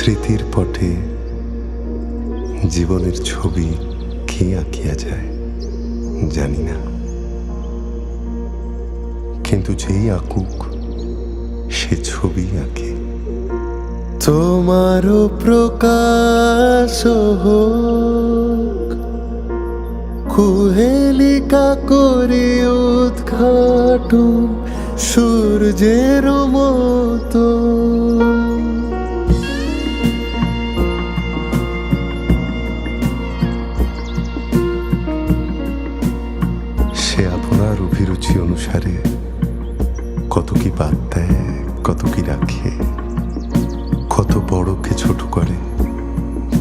স্মৃতির পটে জীবনের ছবি কি আঁকিয়া যায় জানি না, কিন্তু যেই আঁকুক সে ছবি আঁকে। তোমারও প্রকাশ হোক কুহেলিকা করে উদ্ঘাটন সূর্যের মতো, সে আপনার অভিরুচি অনুসারে কত কি বাদ দেয়, কত কি রাখে, কত বড়কে ছোট করে,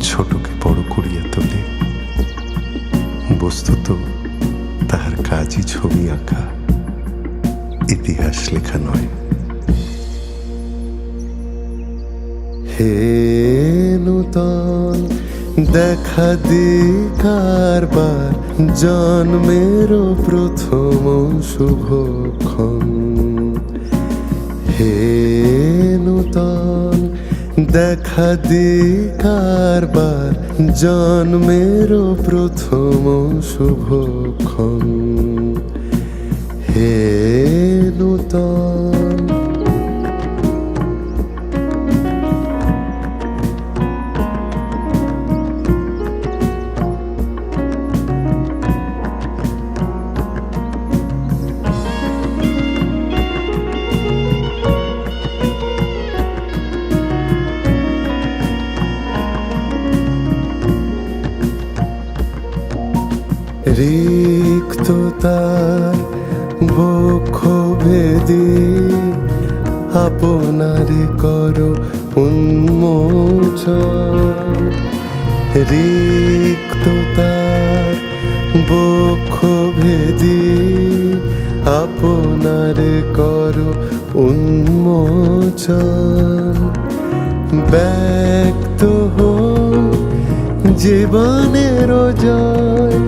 ছোটকে বড় করিয়া তোলে। বস্তুত তাহার কাজই ছবি আঁকা, ইতিহাস লেখা নয়। হে নূতন দেখা দিকারবার জন্মের প্রথম শুভক্ষণ। হে নূতন দেখা দিকারবার জন্মের প্রথম শুভক্ষণ। হে নূতন রিক্ততার বক্ষ ভেদি আপনারে করো উন্মোচন। রিক্ততার বক্ষ ভেদি আপনারে করো উন্মোচন। ব্যক্ত হোক জীবনের জয়,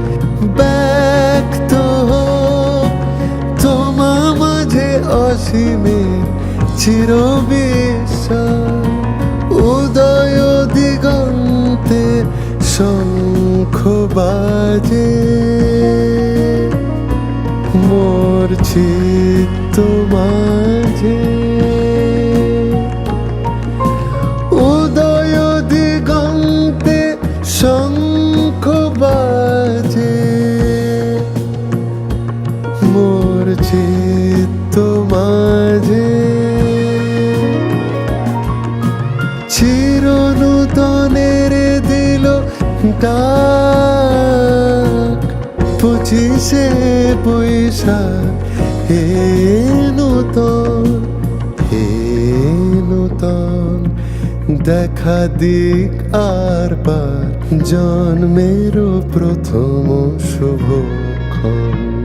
ব্যক্ত হোক তোমা মাঝে অসীমের চিরবিস্ময়। উদয় দিগন্তে শঙ্খ বাজে, মোর চিত্ত মাঝে। উদয় দিগন্তে শঙ্খ বাজে, মোর চিত্ত মাঝে। চিরনূতনের দিল ডাক 25শে বৈশাখ। হে নূতন, হে নূতন দেখা দিক আর পার জন্মের প্রথম শুভক্ষণ।